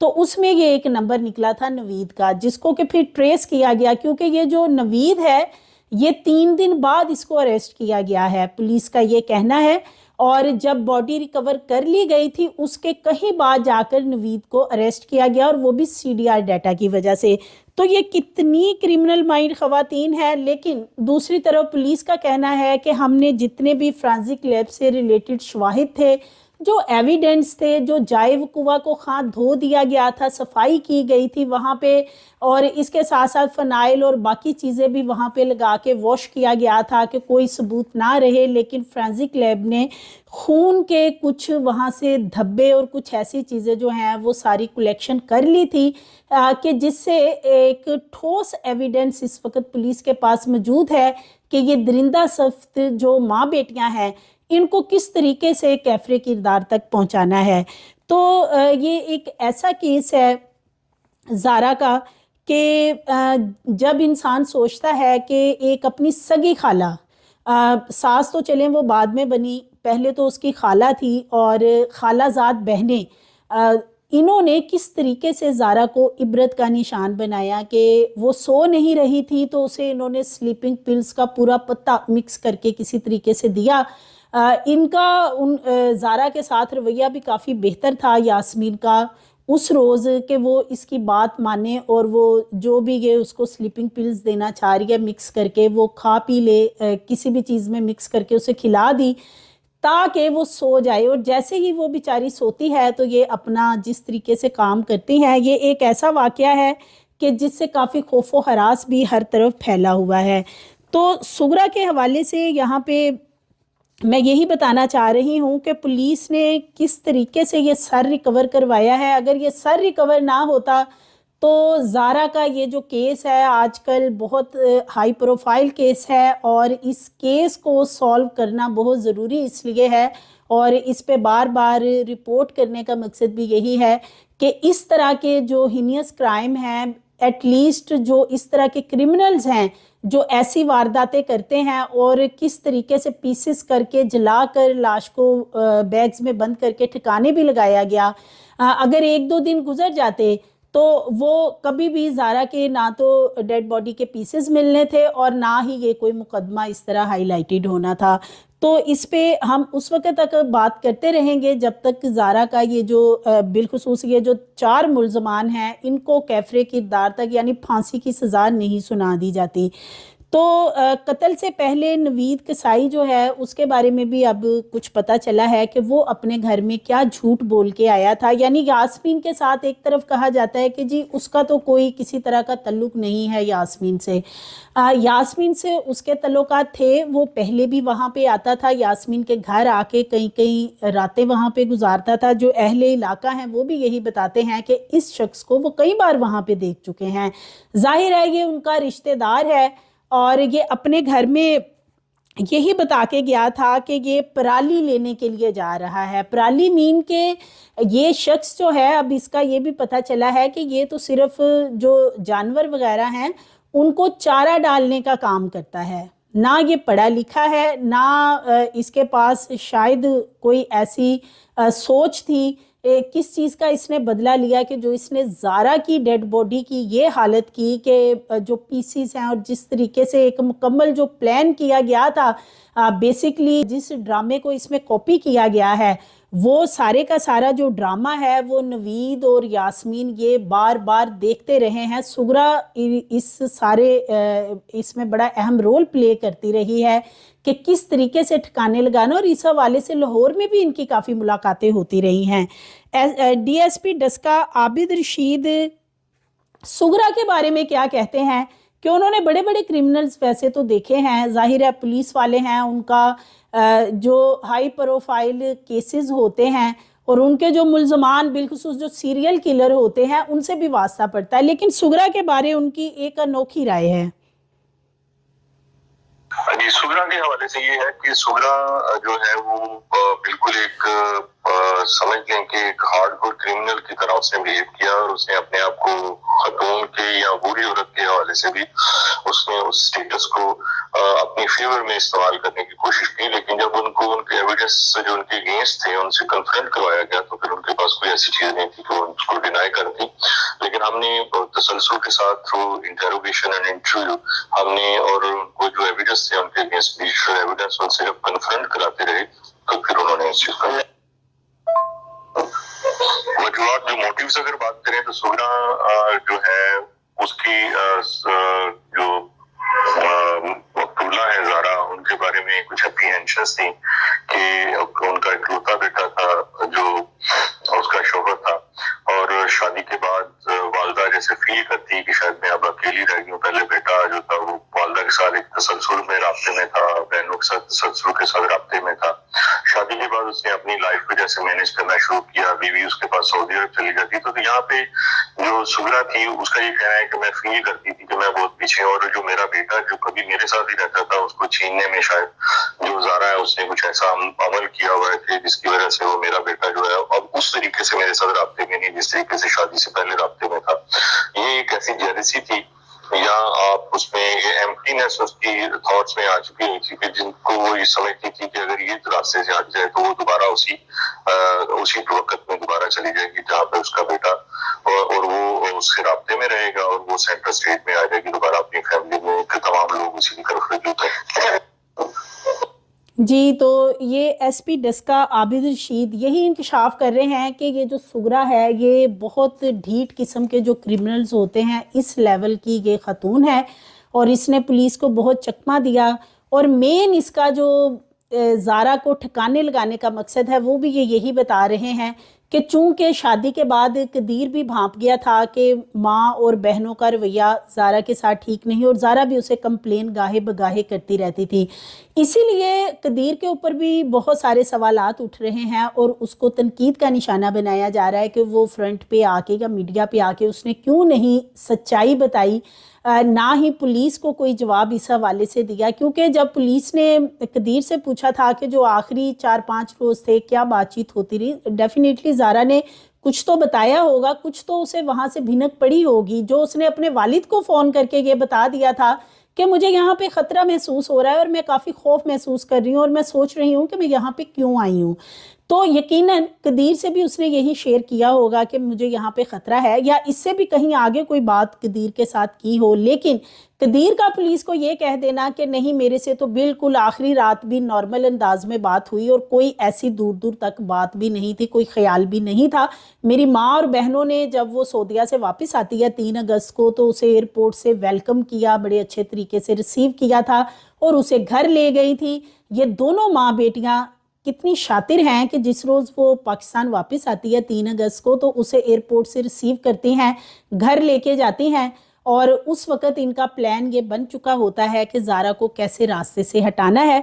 تو اس میں یہ ایک نمبر نکلا تھا نوید کا، جس کو کہ پھر ٹریس کیا گیا، کیونکہ یہ جو نوید ہے یہ 3 دن بعد اس کو اریسٹ کیا گیا ہے، پولیس کا یہ کہنا ہے، اور جب باڈی ریکور کر لی گئی تھی اس کے کہیں بعد جا کر نوید کو اریسٹ کیا گیا، اور وہ بھی سی ڈی آر ڈیٹا کی وجہ سے۔ تو یہ کتنی کرمنل مائنڈ خواتین ہیں، لیکن دوسری طرف پولیس کا کہنا ہے کہ ہم نے جتنے بھی فرانزک لیب سے ریلیٹڈ شواہد تھے، جو ایویڈنس تھے، جو جائے وقوع کو خواہ دھو دیا گیا تھا، صفائی کی گئی تھی وہاں پہ، اور اس کے ساتھ ساتھ فنائل اور باقی چیزیں بھی وہاں پہ لگا کے واش کیا گیا تھا کہ کوئی ثبوت نہ رہے، لیکن فرانزک لیب نے خون کے کچھ وہاں سے دھبے اور کچھ ایسی چیزیں جو ہیں وہ ساری کلیکشن کر لی تھی، کہ جس سے ایک ٹھوس ایویڈنس اس وقت پولیس کے پاس موجود ہے کہ یہ درندہ صفت جو ماں بیٹیاں ہیں ان کو کس طریقے سے کیفر کردار تک پہنچانا ہے۔ تو یہ ایک ایسا کیس ہے زارا کا کہ جب انسان سوچتا ہے کہ ایک اپنی سگی خالہ، ساس تو چلیں وہ بعد میں بنی، پہلے تو اس کی خالہ تھی، اور خالہ زاد بہنیں، انہوں نے کس طریقے سے زارا کو عبرت کا نشان بنایا کہ وہ سو نہیں رہی تھی تو اسے انہوں نے سلیپنگ پلز کا پورا پتہ مکس کر کے کسی طریقے سے دیا۔ ان کا زارا کے ساتھ رویہ بھی کافی بہتر تھا یاسمین کا اس روز، کہ وہ اس کی بات مانے اور وہ جو بھی یہ اس کو سلیپنگ پلز دینا چاہ رہی ہے مکس کر کے وہ کھا پی لے، کسی بھی چیز میں مکس کر کے اسے کھلا دی تاکہ وہ سو جائے، اور جیسے ہی وہ بیچاری سوتی ہے تو یہ اپنا جس طریقے سے کام کرتی ہیں۔ یہ ایک ایسا واقعہ ہے کہ جس سے کافی خوف و ہراس بھی ہر طرف پھیلا ہوا ہے۔ تو سغرا کے حوالے سے یہاں پہ میں یہی بتانا چاہ رہی ہوں کہ پولیس نے کس طریقے سے یہ سر ریکور کروایا ہے۔ اگر یہ سر ریکور نہ ہوتا تو زارا کا یہ جو کیس ہے آج کل بہت ہائی پروفائل کیس ہے، اور اس کیس کو سالو کرنا بہت ضروری اس لیے ہے، اور اس پہ بار بار رپورٹ کرنے کا مقصد بھی یہی ہے کہ اس طرح کے جو ہینیس کرائم ہیں، ایٹ لیسٹ جو اس طرح کے کرمنلز ہیں جو ایسی وارداتیں کرتے ہیں اور کس طریقے سے پیسز کر کے جلا کر لاش کو بیگز میں بند کر کے ٹھکانے بھی لگایا گیا، اگر 1-2 دن گزر جاتے تو وہ کبھی بھی زارا کے نہ تو ڈیڈ باڈی کے پیسز ملنے تھے اور نہ ہی یہ کوئی مقدمہ اس طرح ہائی لائٹڈ ہونا تھا۔ تو اس پہ ہم اس وقت تک بات کرتے رہیں گے جب تک زارا کا یہ جو بالخصوص یہ جو 4 ملزمان ہیں ان کو کیفر کردار تک یعنی پھانسی کی سزا نہیں سنا دی جاتی۔ تو قتل سے پہلے نوید کسائی جو ہے اس کے بارے میں بھی اب کچھ پتہ چلا ہے کہ وہ اپنے گھر میں کیا جھوٹ بول کے آیا تھا، یعنی یاسمین کے ساتھ ایک طرف کہا جاتا ہے کہ جی اس کا تو کوئی کسی طرح کا تعلق نہیں ہے یاسمین سے، یاسمین سے اس کے تعلقات تھے، وہ پہلے بھی وہاں پہ آتا تھا، یاسمین کے گھر آ کے کئی راتیں وہاں پہ گزارتا تھا، جو اہل علاقہ ہیں وہ بھی یہی بتاتے ہیں کہ اس شخص کو وہ کئی بار وہاں پہ دیکھ چکے ہیں، ظاہر ہے یہ ان کا رشتہ دار ہے، اور یہ اپنے گھر میں یہی بتا کے گیا تھا کہ یہ پرالی لینے کے لیے جا رہا ہے۔ پرالی مین کے یہ شخص جو ہے اب اس کا یہ بھی پتہ چلا ہے کہ یہ تو صرف جو جانور وغیرہ ہیں ان کو چارہ ڈالنے کا کام کرتا ہے، نہ یہ پڑھا لکھا ہے، نہ اس کے پاس شاید کوئی ایسی سوچ تھی، کس چیز کا اس نے بدلہ لیا کہ جو اس نے زارا کی ڈیڈ باڈی کی یہ حالت کی کہ جو پیسز ہیں اور جس طریقے سے ایک مکمل جو پلان کیا گیا تھا، بیسیکلی جس ڈرامے کو اس میں کاپی کیا گیا ہے وہ سارے کا سارا جو ڈرامہ ہے وہ نوید اور یاسمین یہ بار بار دیکھتے رہے ہیں۔ سغرا اس میں بڑا اہم رول پلے کرتی رہی ہے کہ کس طریقے سے ٹھکانے لگانا، اور اس حوالے سے لاہور میں بھی ان کی کافی ملاقاتیں ہوتی رہی ہیں۔ ڈی ایس پی ڈسکا عابد رشید سغرا کے بارے میں کیا کہتے ہیں کہ انہوں نے بڑے بڑے کرمنلز ویسے تو دیکھے ہیں، ظاہر ہے پولیس والے ہیں، ان کا جو ہائی پروفائل کیسز ہوتے ہیں اور ان کے جو ملزمان بالخصوص جو سیریل کلر ہوتے ہیں ان سے بھی واسطہ پڑتا ہے، لیکن سغرا کے بارے ان کی ایک انوکھی رائے ہے۔ سغرا کے حوالے سے یہ ہے کہ سغرا جو ہے وہ بالکل ایک سمجھ لیں کہ ایک ہارڈ کور کرمنل کی طرح اس نے بہیو کیا، اور اس نے اپنے آپ کو خاتون کے یا بوڑھی عورت کے حوالے سے بھی اس نے اس اسٹیٹس کو اپنی فیور میں استعمال کرنے کی کوشش کی. لیکن جب ان کو ان کے ایویڈنس جو ان کے اگینسٹ تھے ان سے کنفرنٹ کروایا گیا تو پھر ان کے پاس کوئی ایسی چیز نہیں تھی کہ وہ اس کو ڈینائی کرتی. لیکن ہم نے تسلسل کے ساتھ تھرو انٹروگیشن اینڈ انٹرویو ہم نے، اور ان کو جو ایویڈنس تھے ان کے اگینسٹ ایویڈنس ان سے جب کنفرنٹ کراتے رہے تو پھر انہوں نے اس چیز کا وجوہات جو موٹیوز اگر بات کریں تو سغرا جو ہے اس کی جو مقتولہ ہے زارا، ان کے بارے میں کچھ اپریہنشنز تھیں کہ ان کا اکلوتا بیٹا تھا جو اس کا شوہر تھا، اور شادی کے بعد والدہ جیسے فیل کرتی کہ شاید میں اب اکیلی رہ گئی ہوں. پہلے بیٹا جو تھا وہ والدہ کے ساتھ ایک تسلسل میں رابطے میں تھا، بہنوں کے ساتھ تسلسل کے ساتھ رابطے میں تھا. شادی کے بعد اس نے اپنی لائف کو جیسے مینیج کرنا شروع کیا، بیوی اس کے پاس سعودی عرب چلی جاتی. تو یہاں پہ جو سغرا تھی اس کا یہ کہنا ہے کہ میں فیل کرتی تھی کہ میں بہت پیچھے، اور جو میرا بیٹا جو کبھی میرے ساتھ ہی رہتا تھا اس کو چھیننے میں شاید جو زارا ہے اس نے کچھ ایسا عمل کیا ہوا ہے کہ جس کی وجہ سے وہ میرا بیٹا جو ہے اب اس طریقے سے میرے ساتھ رابطے میں نہیں جس طریقے سے شادی سے پہلے رابطے میں تھا. یہ ایک ایسی جیلسی تھی یا آپ اس میں یہ ایمپٹینس اس کی تھاٹس میں آ چکی ہوئی تھی کہ جن کو وہ یہ سمجھتی تھی کہ اگر یہ راستے سے ہٹ جائے تو وہ دوبارہ اسی وقت میں دوبارہ چلی جائے گی جہاں پہ اس کا بیٹا اور وہ اس کے رابطے میں رہے گا، اور وہ سینٹرل اسٹیٹ میں آ جائے گی دوبارہ اپنی فیملی میں کہ تمام لوگ اسی کی طرف رجوع ہیں. جی، تو یہ ایس پی ڈسکا عابد رشید یہی انکشاف کر رہے ہیں کہ یہ جو سغرا ہے یہ بہت ڈھیٹ قسم کے جو کرمنلز ہوتے ہیں اس لیول کی یہ خاتون ہے، اور اس نے پولیس کو بہت چکمہ دیا. اور مین اس کا جو زارا کو ٹھکانے لگانے کا مقصد ہے وہ بھی یہ یہی بتا رہے ہیں کہ چونکہ شادی کے بعد قدیر بھی بھانپ گیا تھا کہ ماں اور بہنوں کا رویہ زارا کے ساتھ ٹھیک نہیں، اور زارا بھی اسے کمپلین گاہے بگاہے کرتی رہتی تھی، اسی لیے قدیر کے اوپر بھی بہت سارے سوالات اٹھ رہے ہیں اور اس کو تنقید کا نشانہ بنایا جا رہا ہے کہ وہ فرنٹ پہ آ کے یا میڈیا پہ آ کے اس نے کیوں نہیں سچائی بتائی، نہ ہی پولیس کو کوئی جواب اس حوالے سے دیا. کیونکہ جب پولیس نے قدیر سے پوچھا تھا کہ جو آخری 4-5 روز تھے کیا بات چیت ہوتی رہی، ڈیفینیٹلی زارا نے کچھ تو بتایا ہوگا، کچھ تو اسے وہاں سے بھنک پڑی ہوگی، جو اس نے اپنے والد کو فون کر کے یہ بتا دیا تھا کہ مجھے یہاں پہ خطرہ محسوس ہو رہا ہے اور میں کافی خوف محسوس کر رہی ہوں اور میں سوچ رہی ہوں کہ میں یہاں پہ کیوں آئی ہوں. تو یقیناً قدیر سے بھی اس نے یہی شیئر کیا ہوگا کہ مجھے یہاں پہ خطرہ ہے، یا اس سے بھی کہیں آگے کوئی بات قدیر کے ساتھ کی ہو. لیکن قدیر کا پولیس کو یہ کہہ دینا کہ نہیں میرے سے تو بالکل آخری رات بھی نارمل انداز میں بات ہوئی اور کوئی ایسی دور دور تک بات بھی نہیں تھی، کوئی خیال بھی نہیں تھا. میری ماں اور بہنوں نے جب وہ سعودیہ سے واپس آتی ہے 3 اگست کو تو اسے ایئرپورٹ سے ویلکم کیا، بڑے اچھے طریقے سے ریسیو کیا تھا اور اسے گھر لے گئی تھی. یہ دونوں ماں بیٹیاں کتنی شاطر ہیں کہ جس روز وہ پاکستان واپس آتی ہے 3 اگست کو تو اسے ایئرپورٹ سے ریسیو کرتی ہیں، گھر لے کے جاتی ہیں، اور اس وقت ان کا پلان یہ بن چکا ہوتا ہے کہ زارا کو کیسے راستے سے ہٹانا ہے.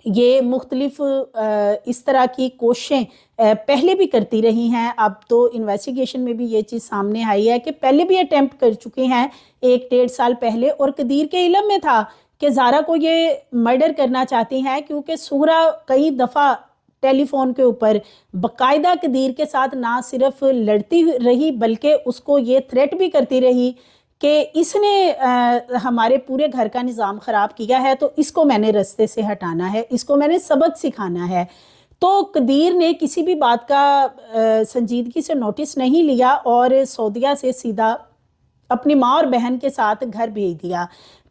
یہ مختلف اس طرح کی کوششیں پہلے بھی کرتی رہی ہیں. اب تو انویسٹیگیشن میں بھی یہ چیز سامنے آئی ہے کہ پہلے بھی اٹیمپٹ کر چکے ہیں 1-1.5 سال پہلے، اور قدیر کے علم میں تھا کہ زارا کو یہ مرڈر کرنا چاہتی ہیں، کیونکہ سغرا کئی دفعہ ٹیلی فون کے اوپر باقاعدہ قدیر کے ساتھ نہ صرف لڑتی رہی بلکہ اس کو یہ تھریٹ بھی کرتی رہی کہ اس نے ہمارے پورے گھر کا نظام خراب کیا ہے تو اس کو میں نے رستے سے ہٹانا ہے، اس کو میں نے سبق سکھانا ہے. تو قدیر نے کسی بھی بات کا سنجیدگی سے نوٹس نہیں لیا اور سعودیہ سے سیدھا اپنی ماں اور بہن کے ساتھ گھر بھیج دیا.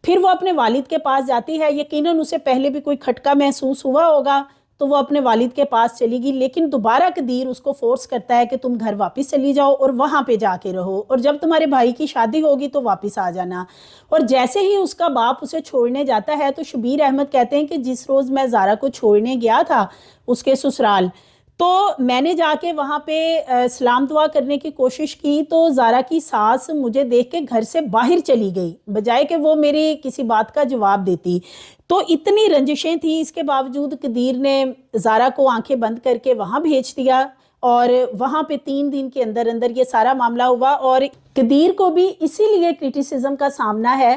پھر وہ اپنے والد کے پاس جاتی ہے. یقیناً اسے پہلے بھی کوئی کھٹکا محسوس ہوا ہوگا تو وہ اپنے والد کے پاس چلی گئی، لیکن دوبارہ قدیر اس کو فورس کرتا ہے کہ تم گھر واپس چلی جاؤ اور وہاں پہ جا کے رہو، اور جب تمہارے بھائی کی شادی ہوگی تو واپس آ جانا. اور جیسے ہی اس کا باپ اسے چھوڑنے جاتا ہے تو شبیر احمد کہتے ہیں کہ جس روز میں زارا کو چھوڑنے گیا تھا اس کے سسرال، تو میں نے جا کے وہاں پہ سلام دعا کرنے کی کوشش کی تو زارا کی ساس مجھے دیکھ کے گھر سے باہر چلی گئی بجائے کہ وہ میری کسی بات کا جواب دیتی. تو اتنی رنجشیں تھیں، اس کے باوجود قدیر نے زارا کو آنکھیں بند کر کے وہاں بھیج دیا اور وہاں پہ 3 دن کے اندر اندر یہ سارا معاملہ ہوا. اور قدیر کو بھی اسی لیے کرٹیسزم کا سامنا ہے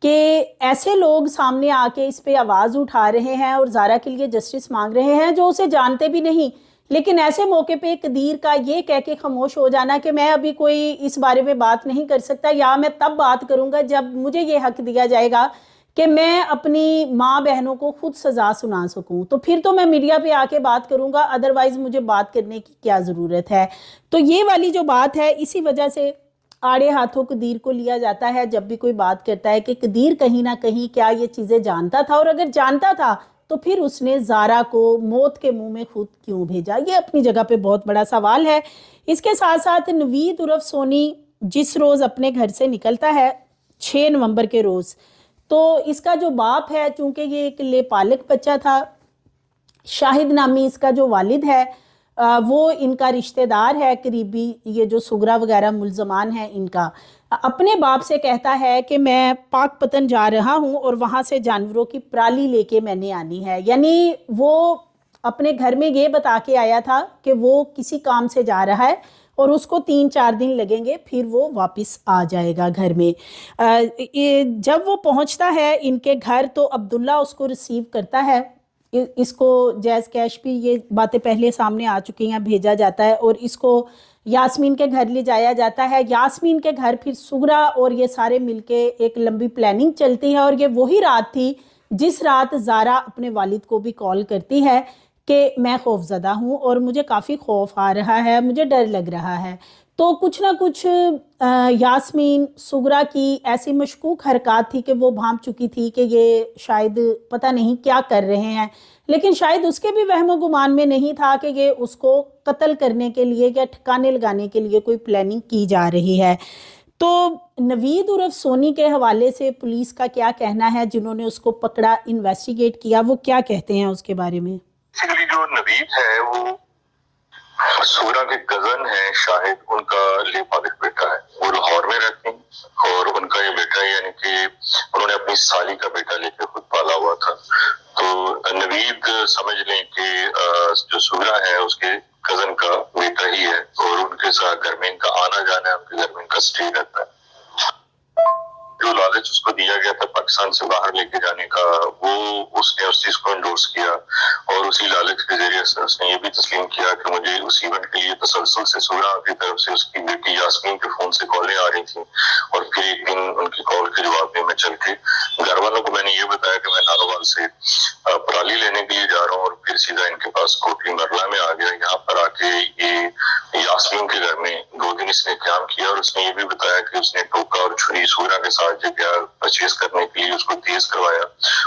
کہ ایسے لوگ سامنے آ کے اس پہ آواز اٹھا رہے ہیں اور زارا کے لیے جسٹس مانگ رہے ہیں جو اسے جانتے بھی نہیں، لیکن ایسے موقع پہ قدیر کا یہ کہہ کے خاموش ہو جانا کہ میں ابھی کوئی اس بارے میں بات نہیں کر سکتا، یا میں تب بات کروں گا جب مجھے یہ حق دیا جائے گا کہ میں اپنی ماں بہنوں کو خود سزا سنا سکوں، تو پھر تو میں میڈیا پہ آ کے بات کروں گا، ادروائز مجھے بات کرنے کی کیا ضرورت ہے۔ تو یہ والی جو بات ہے، اسی وجہ سے آڑے ہاتھوں قدیر کو لیا جاتا ہے جب بھی کوئی بات کرتا ہے کہ قدیر کہیں نہ کہیں کیا یہ چیزیں جانتا تھا، اور اگر جانتا تھا تو پھر اس نے زارا کو موت کے منہ میں خود کیوں بھیجا؟ یہ اپنی جگہ پہ بہت بڑا سوال ہے۔ اس کے ساتھ ساتھ نوید عرف سونی جس روز اپنے گھر سے نکلتا ہے 6 نومبر کے روز، تو اس کا جو باپ ہے، چونکہ یہ ایک لے پالک بچہ تھا، شاہد نامی اس کا جو والد ہے وہ ان کا رشتہ دار ہے قریبی، یہ جو سغرا وغیرہ ملزمان ہیں ان کا، اپنے باپ سے کہتا ہے کہ میں پاک پتن جا رہا ہوں اور وہاں سے جانوروں کی پرالی لے کے میں نے آنی ہے۔ یعنی وہ اپنے گھر میں یہ بتا کے آیا تھا کہ وہ کسی کام سے جا رہا ہے اور اس کو 3-4 دن لگیں گے، پھر وہ واپس آ جائے گا گھر میں۔ جب وہ پہنچتا ہے ان کے گھر تو عبداللہ اس کو ریسیو کرتا ہے، اس کو جیز کیش بھی، یہ باتیں پہلے سامنے آ چکی ہیں، بھیجا جاتا ہے اور اس کو یاسمین کے گھر لے جایا جاتا ہے۔ یاسمین کے گھر پھر سغرا اور یہ سارے مل کے ایک لمبی پلاننگ چلتی ہے، اور یہ وہی رات تھی جس رات زارا اپنے والد کو بھی کال کرتی ہے کہ میں خوف زدہ ہوں اور مجھے کافی خوف آ رہا ہے، مجھے ڈر لگ رہا ہے۔ تو کچھ نہ کچھ یاسمین سغرا کی ایسی مشکوک حرکات تھی کہ وہ بھانپ چکی تھی کہ یہ شاید پتہ نہیں کیا کر رہے ہیں، لیکن شاید اس کے بھی وہم و گمان میں نہیں تھا کہ یہ اس کو قتل کرنے کے لیے یا ٹھکانے لگانے کے لیے کوئی پلاننگ کی جا رہی ہے۔ تو نوید عرف سونی کے حوالے سے پولیس کا کیا کہنا ہے، جنہوں نے اس کو پکڑا، انویسٹیگیٹ کیا، وہ کیا کہتے ہیں اس کے بارے میں؟ جو نوید ہے وہ سغرا کے کزن ہے شاہد، ان کا لے پالک بیٹا ہے، وہ لاہور میں رہتے ہیں اور ان کا یہ بیٹا یعنی کہ انہوں نے اپنی سالی کا بیٹا لے کے خود پالا ہوا تھا۔ تو نوید سمجھ لیں کہ جو سغرا ہے اس کے کزن کا بیٹا ہی ہے، اور ان کے ساتھ گھر میں ان کا آنا جانا ہے، ان کے گھر میں ان کا اسٹے رہتا ہے۔ جو لالچ اس کو دیا گیا تھا پاکستان سے باہر لے کے جانے کا، وہ اس نے اس چیز کو انڈورس کیا، اور اسی لالچ کے ذریعے سے اس نے یہ بھی تسلیم کیا کہ مجھے اس ایونٹ کے لیے تسلسل سے سغرا کی طرف سے اس کی بیٹی یاسمین کے فون سے کالیں آ رہی تھیں، اور پھر ایک دن ان کی کال کے جواب میں چل کے گھر والوں کو میں نے یہ بتایا کہ میں ناروال سے پرالی لینے کے لیے جا رہا ہوں، اور پھر سیدھا ان کے پاس کوٹلی مرلا میں آ گیا۔ یہاں پر آ کے یہ یاسمین کے گھر میں 2 دن اس نے قیام کیا، اور اس نے یہ بھی بتایا کہ اس نے ٹوکا اور چھری سغرا کے ساتھ جگہ پرچیز کرنے کے لیے اس کو تیز کروایا،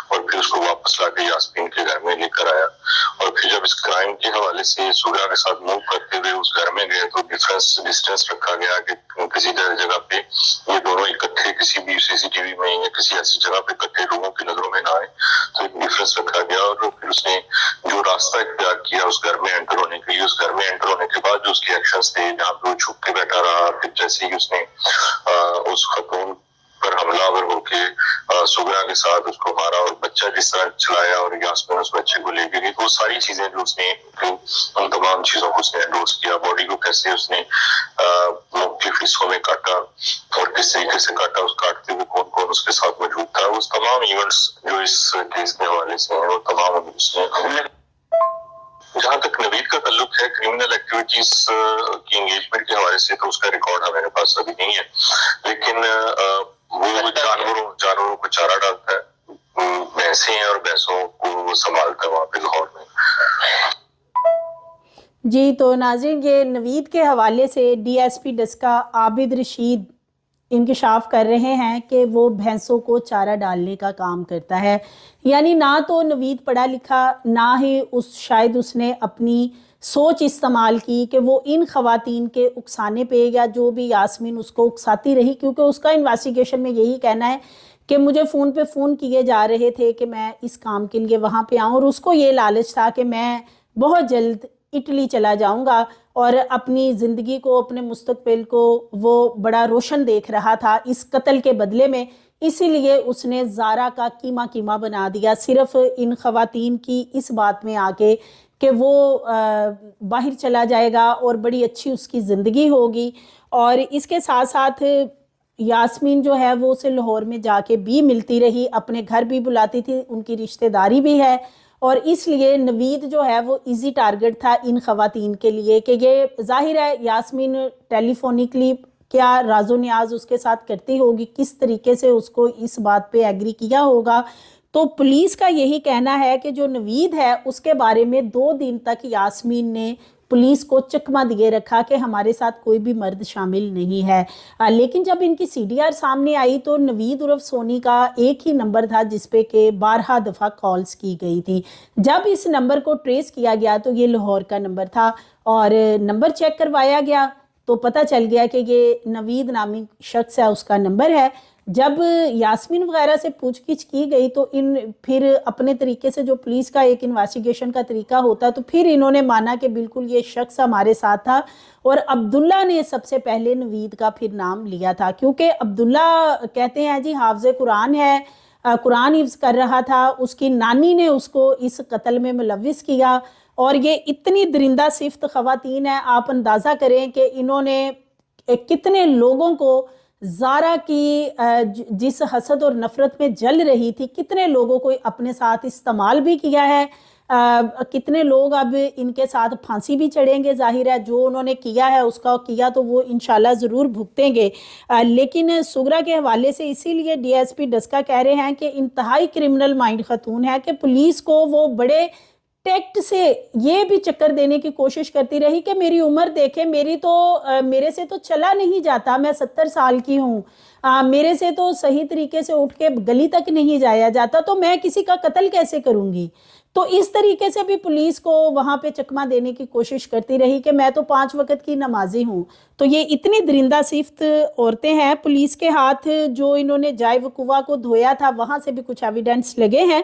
اور پھر اس کو واپس لا کے یاسمین کے گھر میں لے کر آیا۔ اور پھر جب اس کرائم کے حوالے سے سغرا کے ساتھ موو کرتے ہوئے اس گھر میں گئے تو ڈسٹینس رکھا گیا کہ کسی جگہ پہ یہ دونوں اکٹھے کسی بھی CCTV میں یا کسی ایسی جگہ پہ اکٹھے لوگوں کی نظروں میں نہ آئے، تو ایک ڈفرینس رکھا گیا۔ اور پھر اس نے جو راستہ اختیار کیا اس گھر میں انٹر ہونے کے لیے، اس گھر میں انٹر ہونے کے بعد جو اس کے ایکشنز تھے، جہاں پہ وہ چھپ کے بیٹھا رہا، پھر جیسے ہی اس نے اس خاتون پر حملہ آور ہو کے سغرا کے ساتھ اس کو مارا، اور بچہ جس طرح چلایا اور یاسمین اس بچے کو لے کے گئی، وہ ساری چیزیں جو اس نے، ان تمام چیزوں کو اس نے انڈورس کیا۔ باڈی کو کیسے اس نے مختلف حصوں میں کاٹا اور کس طریقے سے کاٹا، اس کاٹتے ہوئے کون کون اس کے ساتھ موجود تھا، وہ تمام ایونٹس جو اس کیس کے حوالے سے ہیں وہ تمام اس نے۔ جہاں تک نوید کا تعلق ہے کرمنل ایکٹیویٹیز کی انگیجمنٹ کے حوالے سے، تو اس کا ریکارڈ ہمارے پاس ابھی نہیں ہے، لیکن وہ جانوروں کو چارہ ڈالتا ہے، بھینسیں ہیں اور بھینسوں کو وہ سنبھالتا ہے وہاں پہ لاہور میں۔ جی تو ناظرین، یہ نوید کے حوالے سے DSP ڈسکا عابد رشید انکشاف کر رہے ہیں کہ وہ بھینسوں کو چارہ ڈالنے کا کام کرتا ہے۔ یعنی نہ تو نوید پڑھا لکھا، نہ ہی شاید اس نے اپنی سوچ استعمال کی کہ وہ ان خواتین کے اکسانے پہ، یا جو بھی یاسمین اس کو اکساتی رہی، کیونکہ اس کا انویسٹیگیشن میں یہی کہنا ہے کہ مجھے فون پہ فون کیے جا رہے تھے کہ میں اس کام کے لیے وہاں پہ آؤں، اور اس کو یہ لالچ تھا کہ میں بہت جلد اٹلی چلا جاؤں گا، اور اپنی زندگی کو، اپنے مستقبل کو وہ بڑا روشن دیکھ رہا تھا اس قتل کے بدلے میں، اسی لیے اس نے زارا کا کیما بنا دیا صرف ان خواتین کی اس بات میں آ کے کہ وہ باہر چلا جائے گا اور بڑی اچھی اس کی زندگی ہوگی۔ اور اس کے ساتھ ساتھ یاسمین جو ہے وہ اسے لاہور میں جا کے بھی ملتی رہی، اپنے گھر بھی بلاتی تھی، ان کی رشتہ داری بھی ہے، اور اس لیے نوید جو ہے وہ ایزی ٹارگٹ تھا ان خواتین کے لیے کہ یہ ظاہر ہے یاسمین ٹیلی فونکلی کیا راز و نیاز اس کے ساتھ کرتی ہوگی، کس طریقے سے اس کو اس بات پہ ایگری کیا ہوگا. تو پولیس کا یہی کہنا ہے کہ جو نوید ہے اس کے بارے میں 2 دن تک یاسمین نے پولیس کو چکمہ دیے رکھا کہ ہمارے ساتھ کوئی بھی مرد شامل نہیں ہے. لیکن جب ان کی سی ڈی آر سامنے آئی تو نوید عرف سونی کا ایک ہی نمبر تھا جس پہ کہ 12 دفعہ کالز کی گئی تھی. جب اس نمبر کو ٹریس کیا گیا تو یہ لاہور کا نمبر تھا اور نمبر چیک کروایا گیا تو پتہ چل گیا کہ یہ نوید نامی شخص ہے، اس کا نمبر ہے. جب یاسمین وغیرہ سے پوچھ گچھ کی گئی تو پھر اپنے طریقے سے جو پولیس کا ایک انویسٹیگیشن کا طریقہ ہوتا ہے تو پھر انہوں نے مانا کہ بالکل یہ شخص ہمارے ساتھ تھا. اور عبداللہ نے سب سے پہلے نوید کا پھر نام لیا تھا کیونکہ عبداللہ کہتے ہیں جی حافظ قرآن ہے، قرآن حفظ کر رہا تھا، اس کی نانی نے اس کو اس قتل میں ملوث کیا. اور یہ اتنی درندہ صفت خواتین ہیں، آپ اندازہ کریں کہ انہوں نے کتنے لوگوں کو زارا کی جس حسد اور نفرت میں جل رہی تھی کتنے لوگوں کو اپنے ساتھ استعمال بھی کیا ہے. کتنے لوگ اب ان کے ساتھ پھانسی بھی چڑھیں گے. ظاہر ہے جو انہوں نے کیا ہے اس کا کیا تو وہ انشاءاللہ ضرور بھگتیں گے. لیکن سغرا کے حوالے سے اسی لیے ڈی ایس پی ڈسکا کہہ رہے ہیں کہ انتہائی کرمنل مائنڈ خاتون ہے کہ پولیس کو وہ بڑے ٹیکٹ سے یہ بھی چکر دینے کی کوشش کرتی رہی کہ میری عمر دیکھے، میرے سے تو چلا نہیں جاتا، میں 70 سال کی ہوں، میرے سے تو صحیح طریقے سے اٹھ کے گلی تک نہیں جایا جاتا، تو میں کسی کا قتل کیسے کروں گی. تو اس طریقے سے بھی پولیس کو وہاں پہ چکمہ دینے کی کوشش کرتی رہی کہ میں تو 5 وقت کی نمازی ہوں. تو یہ اتنی درندہ صفت عورتیں ہیں. پولیس کے ہاتھ جو انہوں نے جائے وقوع کو دھویا تھا وہاں سے بھی کچھ ایویڈنس لگے ہیں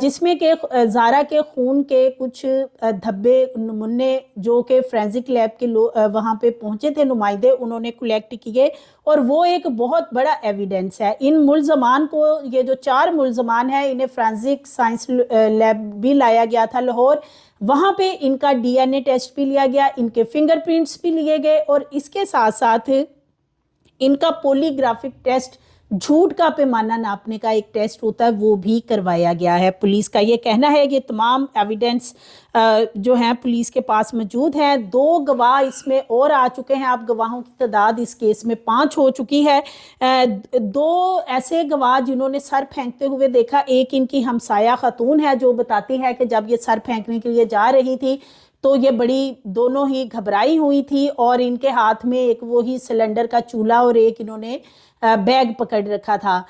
جس میں کہ زارا کے خون کے کچھ دھبے نمونے جو کہ فرینزک لیب کے وہاں پہ پہنچے تھے نمائندے، انہوں نے کلیکٹ کیے اور وہ ایک بہت بڑا ایویڈنس ہے. ان ملزمان کو، یہ جو 4 ملزمان ہیں، انہیں فرینزک سائنس لیب بھی لایا گیا تھا لاہور، وہاں پہ ان کا ڈی این اے ٹیسٹ بھی لیا گیا، ان کے فنگر پرنٹس بھی لیے گئے اور اس کے ساتھ ساتھ ان کا پولی گرافک ٹیسٹ، جھوٹ کا پیمانہ ناپنے کا ایک ٹیسٹ ہوتا ہے، وہ بھی کروایا گیا ہے. پولیس کا یہ کہنا ہے کہ تمام ایویڈنس جو ہیں پولیس کے پاس موجود ہیں. 2 گواہ اس میں اور آ چکے ہیں. اب گواہوں کی تعداد اس کیس میں 5 ہو چکی ہے. 2 ایسے گواہ جنہوں نے سر پھینکتے ہوئے دیکھا، ایک ان کی ہمسایہ خاتون ہے جو بتاتی ہے کہ جب یہ سر پھینکنے کے لیے جا رہی تھی تو یہ دونوں ہی گھبرائی ہوئی تھی اور ان کے ہاتھ میں ایک وہی سلنڈر کا چولہا اور ایک انہوں نے بیگ پکڑ رکھا تھا.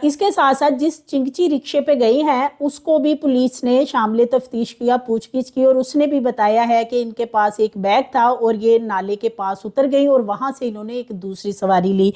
اس کے ساتھ ساتھ جس چنگچی رکشے پہ گئی ہیں اس کو بھی پولیس نے شامل تفتیش کیا، پوچھ گچھ کی اور اس نے بھی بتایا ہے کہ ان کے پاس ایک بیگ تھا اور یہ نالے کے پاس اتر گئی اور وہاں سے انہوں نے ایک دوسری سواری لی.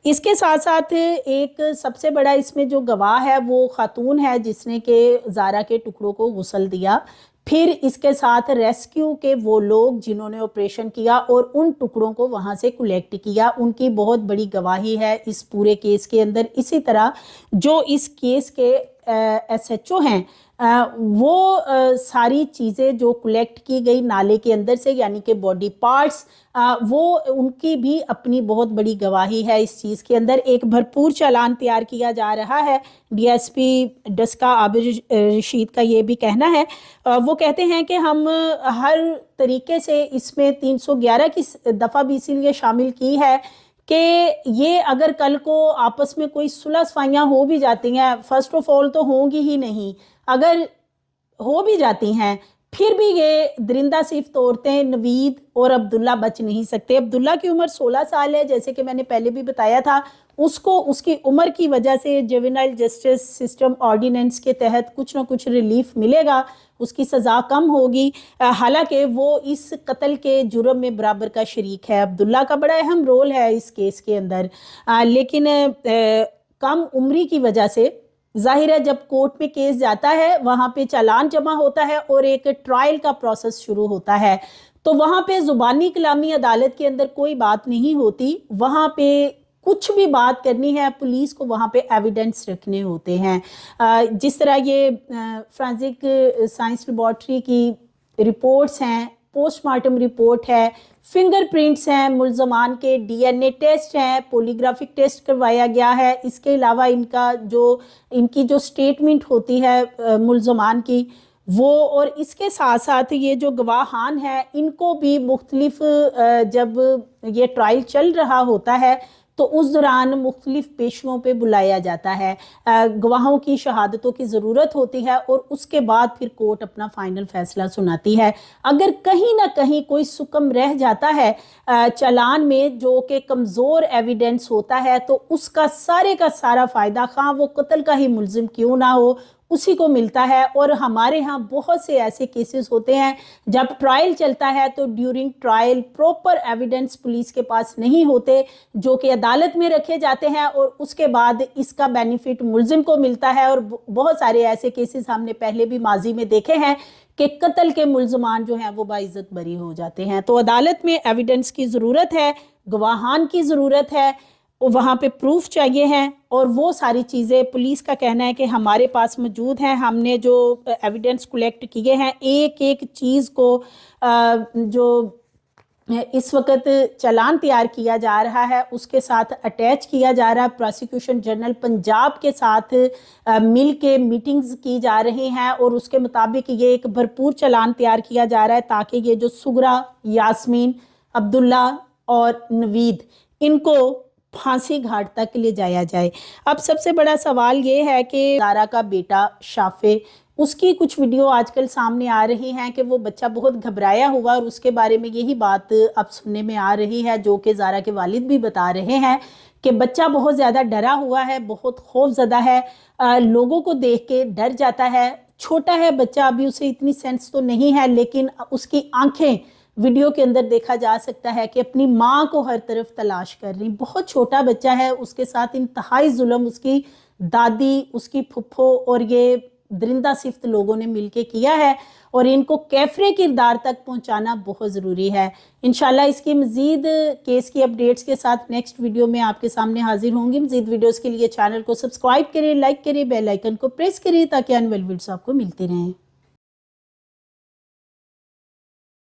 اس کے ساتھ ساتھ ایک سب سے بڑا اس میں جو گواہ ہے وہ خاتون ہے جس نے کہ زارا کے ٹکڑوں کو غسل دیا. پھر اس کے ساتھ ریسکیو کے وہ لوگ جنہوں نے آپریشن کیا اور ان ٹکڑوں کو وہاں سے کلیکٹ کیا، ان کی بہت بڑی گواہی ہے اس پورے کیس کے اندر. اسی طرح جو اس کیس کے ایس ایچ او ہیں وہ ساری چیزیں جو کلیکٹ کی گئی نالے کے اندر سے یعنی کہ باڈی پارٹس، وہ ان کی بھی اپنی بہت بڑی گواہی ہے اس چیز کے اندر. ایک بھرپور چالان تیار کیا جا رہا ہے. ڈی ایس پی ڈسکا عابد رشید کا یہ بھی کہنا ہے، وہ کہتے ہیں کہ ہم ہر طریقے سے اس میں 311 کی دفعہ بھی اسی لیے شامل کی ہے کہ یہ اگر کل کو آپس میں کوئی صلح صفائیاں ہو بھی جاتی ہیں، فرسٹ آف آل تو ہوں گی ہی نہیں، اگر ہو بھی جاتی ہیں پھر بھی یہ درندہ صفت عورتیں نوید اور عبداللہ بچ نہیں سکتے. عبداللہ کی عمر 16 سال ہے جیسے کہ میں نے پہلے بھی بتایا تھا. اس کو اس کی عمر کی وجہ سے جوینائل جسٹس سسٹم آرڈیننس کے تحت کچھ نہ کچھ ریلیف ملے گا، اس کی سزا کم ہوگی، حالانکہ وہ اس قتل کے جرم میں برابر کا شریک ہے. عبداللہ کا بڑا اہم رول ہے اس کیس کے اندر، لیکن کم عمری کی وجہ سے ظاہر ہے جب کورٹ میں کیس جاتا ہے وہاں پہ چالان جمع ہوتا ہے اور ایک ٹرائل کا پروسیس شروع ہوتا ہے، تو وہاں پہ زبانی کلامی عدالت کے اندر کوئی بات نہیں ہوتی. وہاں پہ کچھ بھی بات کرنی ہے پولیس کو وہاں پہ ایویڈنس رکھنے ہوتے ہیں. جس طرح یہ فرینزک سائنس لیبارٹری کی رپورٹس ہیں، پوسٹ مارٹم رپورٹ ہے، فنگر پرنٹس ہیں، ملزمان کے ڈی این اے ٹیسٹ ہیں، پولیگرافک ٹیسٹ کروایا گیا ہے. اس کے علاوہ ان کی جو سٹیٹمنٹ ہوتی ہے ملزمان کی وہ اور اس کے ساتھ ساتھ یہ جو گواہان ہیں ان کو بھی مختلف جب یہ ٹرائل چل رہا ہوتا ہے تو اس دوران مختلف پیشوں پہ بلایا جاتا ہے، گواہوں کی شہادتوں کی ضرورت ہوتی ہے اور اس کے بعد پھر کورٹ اپنا فائنل فیصلہ سناتی ہے۔ اگر کہیں نہ کہیں کوئی سکم رہ جاتا ہے چالان میں جو کہ کمزور ایویڈنس ہوتا ہے تو اس کا سارا فائدہ خواہ وہ قتل کا ہی ملزم کیوں نہ ہو اسی کو ملتا ہے۔ اور ہمارے ہاں بہت سے ایسے کیسز ہوتے ہیں جب ٹرائل چلتا ہے تو during trial proper evidence police کے پاس نہیں ہوتے جو کہ عدالت میں رکھے جاتے ہیں اور اس کے بعد اس کا بینیفٹ ملزم کو ملتا ہے، اور بہت سارے ایسے کیسز ہم نے پہلے بھی ماضی میں دیکھے ہیں کہ قتل کے ملزمان جو ہیں وہ باعزت بری ہو جاتے ہیں۔ تو عدالت میں ایویڈنس کی ضرورت ہے، گواہان کی ضرورت ہے، وہاں پہ پروف چاہیے ہیں، اور وہ ساری چیزیں پولیس کا کہنا ہے کہ ہمارے پاس موجود ہیں۔ ہم نے جو ایویڈنس کلیکٹ کیے ہیں ایک ایک چیز کو جو اس وقت چالان تیار کیا جا رہا ہے اس کے ساتھ اٹیچ کیا جا رہا ہے، پروسیکیوشن جنرل پنجاب کے ساتھ مل کے میٹنگز کی جا رہی ہیں اور اس کے مطابق یہ ایک بھرپور چالان تیار کیا جا رہا ہے تاکہ یہ جو سغرا، یاسمین، عبداللہ اور نوید ان کو پھانسی گھاٹ تک لے جایا جائے۔ اب سب سے بڑا سوال یہ ہے کہ زارا کا بیٹا شافع، اس کی کچھ ویڈیو آج کل سامنے آ رہی ہیں کہ وہ بچہ بہت گھبرایا ہوا، اور اس کے بارے میں یہی بات اب سننے میں آ رہی ہے جو کہ زارا کے والد بھی بتا رہے ہیں کہ بچہ بہت زیادہ ڈرا ہوا ہے، بہت خوف زدہ ہے، لوگوں کو دیکھ کے ڈر جاتا ہے۔ چھوٹا ہے بچہ، ابھی اسے اتنی سینس تو نہیں ہے، لیکن اس کی آنکھیں ویڈیو کے اندر دیکھا جا سکتا ہے کہ اپنی ماں کو ہر طرف تلاش کر رہی۔ بہت چھوٹا بچہ ہے، اس کے ساتھ انتہائی ظلم اس کی دادی، اس کی پھپھو اور یہ درندہ صفت لوگوں نے مل کے کیا ہے، اور ان کو کیفرے کردار تک پہنچانا بہت ضروری ہے۔ انشاءاللہ اس کی مزید کیس کی اپڈیٹس کے ساتھ نیکسٹ ویڈیو میں آپ کے سامنے حاضر ہوں گی۔ مزید ویڈیوز کے لیے چینل کو سبسکرائب کریں، لائک کریں، بیل آئیکن کو پریس کریں تاکہ آنے والی ویڈیوز آپ کو ملتی رہیں۔